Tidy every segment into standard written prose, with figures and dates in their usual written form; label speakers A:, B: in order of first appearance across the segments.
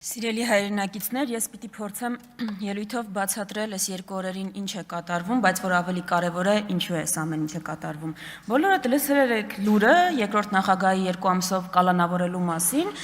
A: Սիրելի հայրենակիցներ, ես պիտի փորձեմ ելույթով բացատրել այս երկու օրերին ինչ է կատարվում, բայց որ ավելի կարևոր է ինչու է այս ամեն ինչը կատարվում։ Բոլորդ լսել եք լուրը երկրորդ նախագահի 2 ամսով կալանավորելու մասին։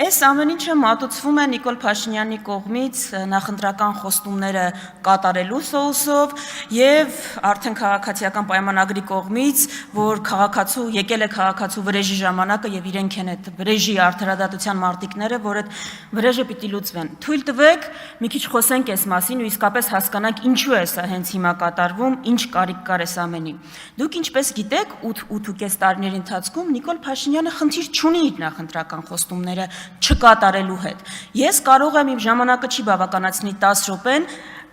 A: Այս ամեն ինչը մատուցվում է Նիկոլ Փաշինյանի կողմից նախընտրական խոստումները կատարելու սոուսով եւ արդեն քաղաքացիական պայմանագրի կողմից, որ քաղաքացու եկել է քաղաքացու վրեժի ժամանակը եւ իրենք են այդ վրեժի արդարադատության մարտիկները, որ այդ վրեժը պիտի լուծվեն։ Թույլ տվեք մի քիչ խոսենք այս մասին ու իսկապես հասկանանք ինչու է սա հենց հիմա կատարվում, ինչ կարիք կար այս ամենի։ Դուք ինչպես գիտեք, 8.5 տարիների ընթացքում Նիկոլ Փաշինյանը խնդիր չունի իր նախընտրական խոստումները չկատարելու հետ։ Ես կարող եմ իմ ժամանակը չի բավականացնի 10 րոպեն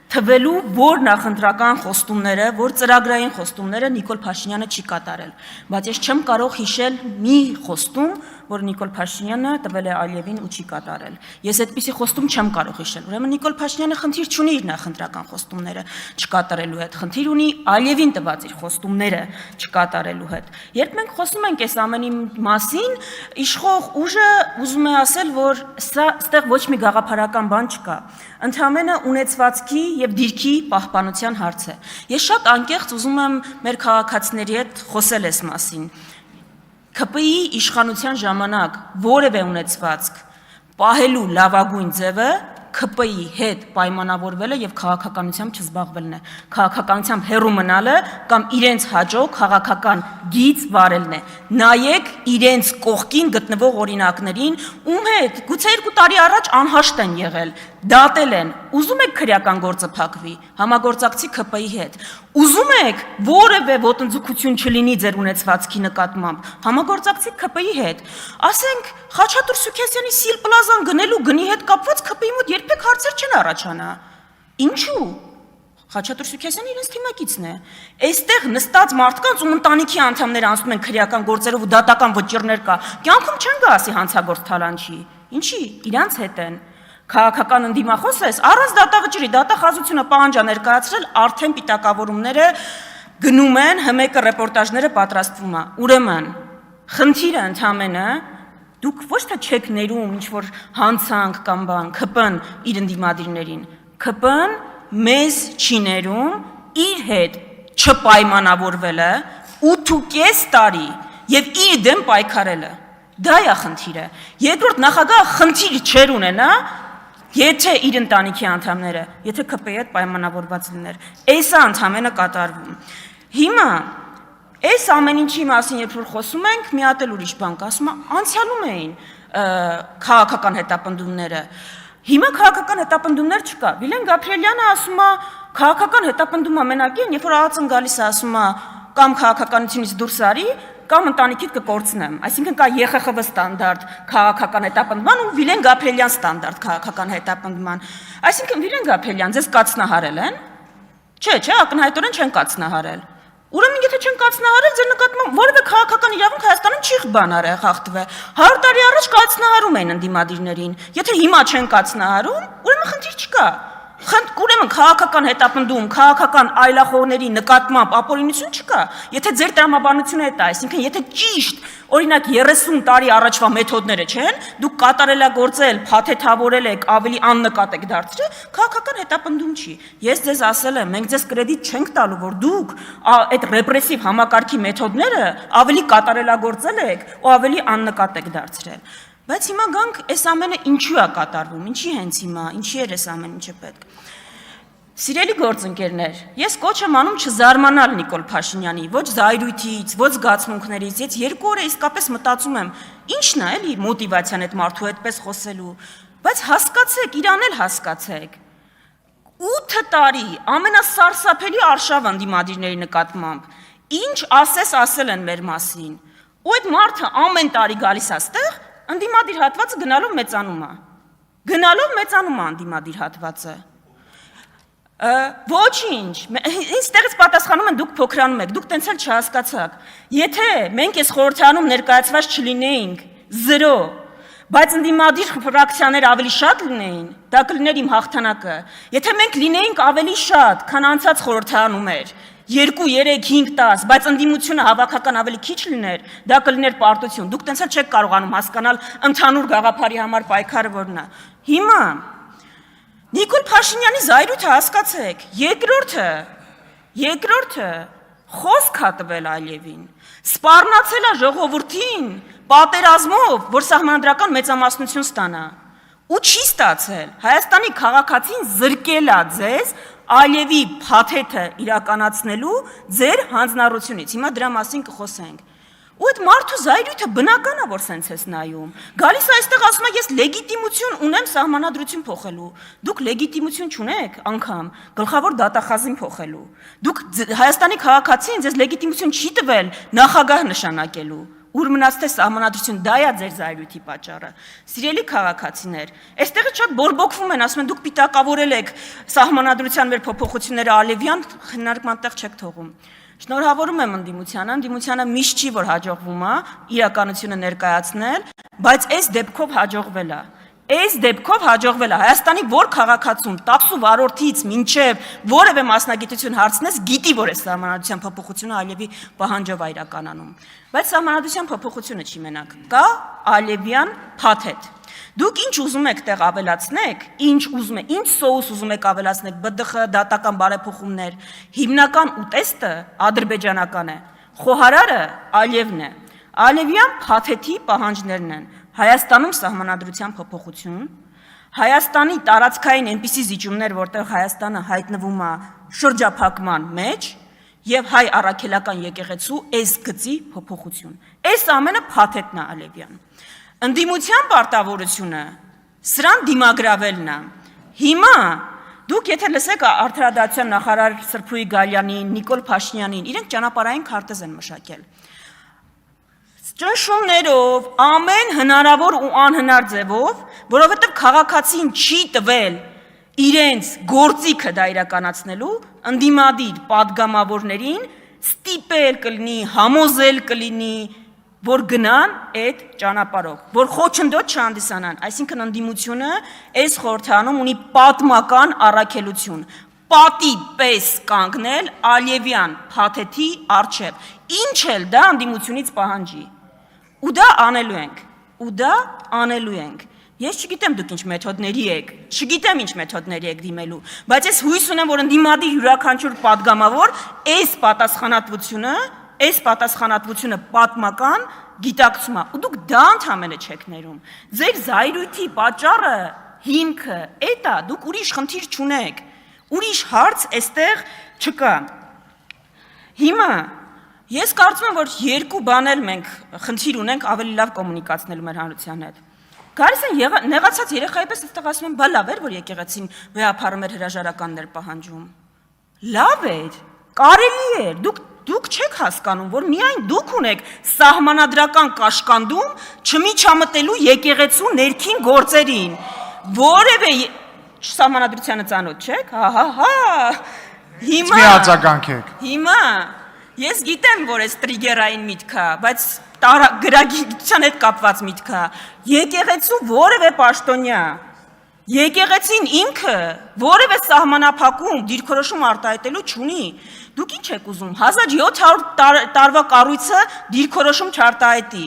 A: թվելու, որ նախընտրական խոստումները, որ ծրագրային խոստումները Նիկոլ Փաշինյանը չի կատարել, բայց ես չեմ կարող հիշել մի խոստում, որ Նիկոլ Փաշինյանը տվել է Ալիևին ու չի կատարել։ Ես այդպիսի խոստում չեմ կարող հիշել։ Ուրեմն Նիկոլ Փաշինյանը խնդիր չունի իր նախընտրական խոստումները չկատարելու հետ, խնդիր ունի Ալիևին տված իր խոստումները չկատարելու հետ։ Երբ մենք խոսում ենք այս ամենի մասին, իշխող ուժը ուզում է ասել, որ այստեղ ոչ մի գաղափարական բան չկա։ Ընդհանրապես ունեցվածքի եւ դիրքի պահպանության հարց է։ Ես շատ անկեղծ ուզում եմ մեր քաղաքացիների հետ խոսել այս մասին։ ՔՊԻ իշխանության ժամանակ որևէ ունեցվածք պահելու լավագույն ձևը ՔՊԻ հետ պայմանավորվելը եւ քաղաքականությամբ չզբաղվելն է, քաղաքականությամբ հեռու մնալը կամ իրենց հաջող քաղաքական գիծ վարելն է։ Նայեք իրենց կողքին գտնվող օրինակներին, ում հետ գուցե 2 տարի առաջ անհաշտ են եղել, դատել են, ուզում եք քրեական գործը փակվի, համագործակցի ՔՊԻ հետ, ուզում եք որևէ ոտնձգություն չլինի ձեր ունեցվածքի նկատմամբ, համագործակցի ՔՊԻ հետ, ասենք Խաչատուր Սուքեսյանի Սիլ Պլազան գնելու գնի հետ կապված ՔՊԻ մոտ երբեք հարցեր չեն առաջանա։ Ինչու՞։ Խաչատուր Սուքեսյանը իրենց թիմակիցն է։ Այստեղ նստած մարդկանց ու ընտանիքի անդամները անցնում են քրեական գործերով ու դատական վճիռներ կա։ Կյանքում չեն գա ասի հանցագործ թալանչի։ Ինչի՞, իրանց հետ են։ Քաղաքական ընդդիմախոս ես, առանց դատավճռի, դատախազությունը պահանջ ներկայացրել, արդեն պիտակավորումները գնում են, ՀՄԿ ռեպորտաժները պատրաստվում է։ Ուրեմն, խնդիրը ընդամենը դուք ոչ թե չեք ներում ինչ-որ հանցանք կամ բան, ՔՊ-ն իր ընդդիմադիրներին, ՔՊ-ն մեզ չի ներում իր հետ չպայմանավորվելը 8.5 տարի եւ իր դեմ պայքարելը։ Դա է խնդիրը։ Երկրորդ նախագահը խնդիր չեր ունենա, եթե իր ընտանիքի անդամները, եթե ՔՊ-ի հետ պայմանավորված լիներ, էսա ընդամենը կատարվում։ Հիմա այս ամեն ինչի մասին երբ որ խոսում ենք, մի հատ էլ ուրիշ բան կա, ասում անցյալում էին քաղաքական հետապնդումները։ Հիմա քաղաքական հետապնդումներ չկա։ Վիլեն Գաբրիելյանը ասում է, քաղաքական հետապնդումը մենակ են, երբ որ ԱԱԾ-ն գալիս է ասում է, կամ քաղաքականությունից դուրս արի, կամ ընտանիքիդ կկորցնեմ։ Այսինքն կա ԵԽԽՎ ստանդարտ քաղաքական հետապնդման ու Վիլեն Գաբրիելյան ստանդարտ քաղաքական հետապնդման։ Այսինքն Վիլեն Գաբրիելյան ձեզ կացնահարել են։ Չէ, ակնհայտորեն չեն կացնահարել։ Ուրեմն եթե չեն կացնահարել, ձեր նկատմամբ որևէ քաղաքական իրավունք Հայաստանում չի բանարել խախտվել։ 100 տարի առաջ կացնահարում էին ընդդիմադիրներին։ Եթե հիմա չեն կացնահարում, ուրեմն խնդիր չկա։ Ուրեմն քաղաքական հետապնդում, քաղաքական այլախոհների նկատմամբ ապօրինություն չկա։ Եթե ձեր տրամաբանությունը է դա, այսինքն եթե ճիշտ, օրինակ 30 տարի առաջվա մեթոդները չեն, դուք կատարելագործել, փաթեթավորել եք, ավելի աննկատ եք դարձրել, քաղաքական հետապնդում չի։ Ես ձեզ ասել եմ, մենք ձեզ կրեդիտ չենք տալու, որ դուք այդ ռեպրեսիվ համակարգի մեթոդները ավելի կատարելագործել եք ու ավելի աննկատ եք դարձրել։ Բայց հիմա գանք այս ամենը ինչու է կատարվում, ինչի հենց հիմա, ինչի էր այս ամեն ինչը պետք։ Սիրելի գործընկերներ, ես կոչ եմ անում չզարմանալ Նիկոլ Փաշինյանի, ոչ զայրույթից, ոչ զգացմունքներից, ես 2 օր իսկապես մտածում եմ, ի՞նչն է էլի մոտիվացիան այդ մարդու այդպես խոսելու, բայց հասկացեք, իրան էլ հասկացեք։ 8 տարի ամենասարսափելի արշավ ընդդիմադիրների նկատմամբ, ինչ ասել են մեր մասին, ու այդ մարդը ամեն տարի գալիս է այստեղ, ընդդիմադիր հատվածը գնալով մեծանում է։ Գնալով մեծանում է ընդդիմադիր հատվածը։ Ոչինչ, ինձ տեղից պատասխանում են դուք փոքրանում եք, դուք տենց էլ չհասկացաք։ Եթե մենք այս խորհրդարանում ներկայացված չլինեինք 0, բայց ընդդիմադիր ֆրակցիաներ ավելի շատ լինեին, դա կլիներ իմ հաղթանակը։ Եթե մենք լինեինք ավելի շատ, քան անցած խորհրդարանում էր, 2, 3, 5, 10, բայց ընդդիմությունը հավաքական ավելի քիչ լիներ, դա կլիներ պարտություն։ Դուք տենց էլ չեք կարողանում հասկանալ ընդհանուր գաղափարի համար պայքարը որն է։ Հիմա Նիկոլ Փաշինյանի զայրույթը հասկացեք, երկրորդը խոսք է տվել Ալիևին, սպառնացել է ժողովրդին պատերազմով, որ սահմանադրական մեծամասնություն ստանա, ու չի ստացել։ Հայաստանի քաղաքացին զրկել է ձեզ Ալիևի փաթեթը իրականացնելու ձեր հանձնառությունից։ Հիմա դրա մասին կխոսենք։ Ու այդ մարդու զայրույթը բնական է, որ սենց ես նայում։ Գալիս է այստեղ ասում է ես լեգիտիմություն ունեմ սահմանադրություն փոխելու։ Դուք լեգիտիմություն չունեք անգամ գլխավոր դատախազին փոխելու։ Դուք Հայաստանի քաղաքացին ձեզ լեգիտիմություն չի տվել նախագահ նշանակելու։ Ուր մնաց թե սահմանադրություն, դա է ձեր զայրույթի պատճառը։ Սիրելի քաղաքացիներ, այստեղը շատ բորբոքվում են, ասում են դուք պիտակավորել եք սահմանադրության մեր փոփոխությունները Ալիևյան, քննարկման տեղ չեք թողում։ Շնորհավորում եմ ընդդիմությանը միշտ չի որ հաջողվում է իրականությունը ներկայացնել, բայց այս դեպքով հաջողվել է։ Հայաստանի որ քաղաքացուն 10 վարորդից մինչև որևէ մասնագիտություն հարցնես, գիտի, որ է սահմանադրության փոփոխությունը Ալիևի պահանջով է իրականանում։ Բայց սահմանադրության փոփոխությունը չի մենակ, կա Ալիևյան փաթեթ։ Դուք ինչ ուզում եք տեղ ավելացնեք, ինչ սոուս ուզում եք ավելացնեք, ԲԴԽ, դատական բարեփոխումներ, հիմնական ուտեստը ադրբեջանական է, խոհարարը Ալիևն է, Ալիևյան փաթեթի պահանջներն են, Հայաստանում սահմանադրության փոփոխություն, Հայաստանի տարածքային այնպիսի զիջումներ, որտեղ Հայաստանը հայտնվում է շրջափակման մեջ, եւ հայ առաքելական եկեղեցու այս գծի փոփոխություն։ Այս ամենը փաթեթն է Ալիևյան։ Ընդդիմության պարտավորությունը սրան դիմագրավելն է։ Հիմա դուք եթե լսեք արդարադատության նախարար Սրփուի Գալյանին, Նիկոլ Փաշինյանին, իրենք ճանապարհային քարտեզ են մշակել։ Ճնշումներով, ամեն հնարավոր ու անհնար ձևով, որովհետև քաղաքացին չի տվել իրենց գործիքը դա իրականացնելու, ընդդիմադիր падգամավորներին ստիպել կլինի, համոզել կլինի, որ գնան այդ ճանապարհով, որ խոչընդոտ չհանդիսանան, այսինքն ընդդիմությունը այս խորհրդանում ունի պատմական առաքելություն, պատի պես կանգնել Ալիևյան փաթեթի առջև, ինչ էլ դա ընդդիմությունից պահանջի, ու դա անելու ենք, Ես չգիտեմ դուք ինչ մեթոդների եք, չգիտեմ ինչ մեթոդների եք դիմելու, բայց ես հույս ունեմ, որ ընդդիմադիր յուրաքանչյուր падգամավոր այս պատասխանատվությունը պատմական գիտակցում է, ու դուք դա ընդհանրապես չեք ներում։ Ձեր զայրույթի պատճառը, հիմքը, էդ է, դուք ուրիշ խնդիր չունեք, ուրիշ հարց այստեղ չկա։ Հիմա ես կարծում եմ, որ երկու բան էլ մենք խնդիր ունենք ավելի լավ կոմունիկացնելու մեր հանրության հետ։ Գալիս են նեղացած երեխայի պես այստեղ ասում են, բա լավ էր, որ եկեղեցին վեհապարում էր հրաժարականներ պահանջում։ Լավ էր, կարելի էր, դուք չեք հասկանում, որ միայն դուք ունեք սահմանադրական կաշկանդում չմիջամտելու եկեղեցու ներքին գործերին, որևէ սահմանադրությանը ծանոթ չեք, հիմա ես գիտեմ, որ այս տրիգերային միտք է, բայց գրագիտության հետ կապված միտք է, եկեղեցու որևէ պաշտոնյա, եկեղեցին ինքը որևէ սահմանափակում դիրքորոշում արտահայտելու չունի, դուք ինչ եք ուզում, 1700 տարվա կառույցը դիրքորոշում չարտահայտի,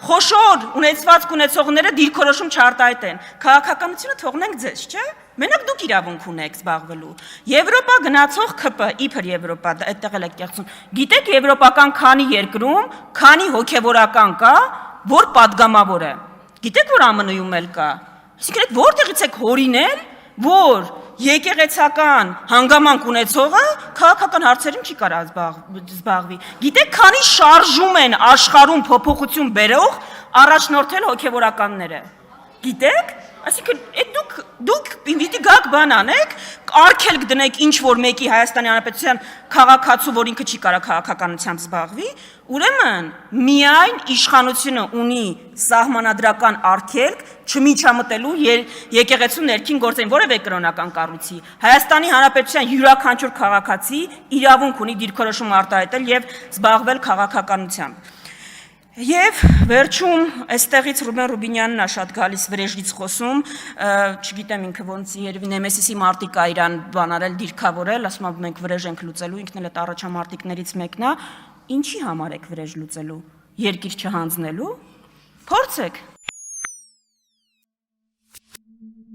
A: խոշոր ունեցվածք ունեցողները դիրքորոշում չարտահայտեն, քաղաքականությունը թողնենք ձեզ, չէ՞, մենակ դուք իրավունք ունեք զբաղվելու, Եվրոպա գնացող ԿՊ, իբր Եվրոպա, այդտեղ էլ եք կեղծում, գիտեք եվրոպական քանի երկրում, քանի հոգևորական կա, որ падգամավոր է, գիտեք, որ ԱՄՆ-ում էլ կա, այսինքն այդ որտեղից եք հորինել, որ եկեղեցական հանգամանք ունեցողը քաղաքական հարցերում չի կարող զբաղվի, գիտեք, քանի շարժում են աշխարհում փոփոխություն բերող առաջնորդել հոգևորականները, գիտեք, այսինքն դուք պիտի գաք բան անեք, արգելք դնեք ինչ-որ մեկի Հայաստանի Հանրապետության քաղաքացու, որ ինքը չի կարող քաղաքականությամբ զբաղվի, ուրեմն միայն իշխանությունը ունի սահմանադրական արգելք չմիջամտելու եկեղեցու ներքին գործերին, որևէ կրոնական կառույցի, Հայաստանի Հանրապետության յուրաքանչյուր քաղաքացի իրավունք ունի դիրքորոշում արտահայտել եւ զբաղվել քաղաքականությամբ։ Եվ վերջում այստեղից Ռուբեն Ռուբինյանն է շատ գալիս վրեժից խոսում, չգիտեմ ինքը ոնց երևի Նեմեսիսի մարտիկ է իրան բան արել, դիրքավորել, ասում է մենք վրեժ ենք լուծելու, ինքն էլ այդ առաջամարտիկներից մեկն է, ինչի համար եք վրեժ լուծելու, երկիր չհանձնելու, փորձեք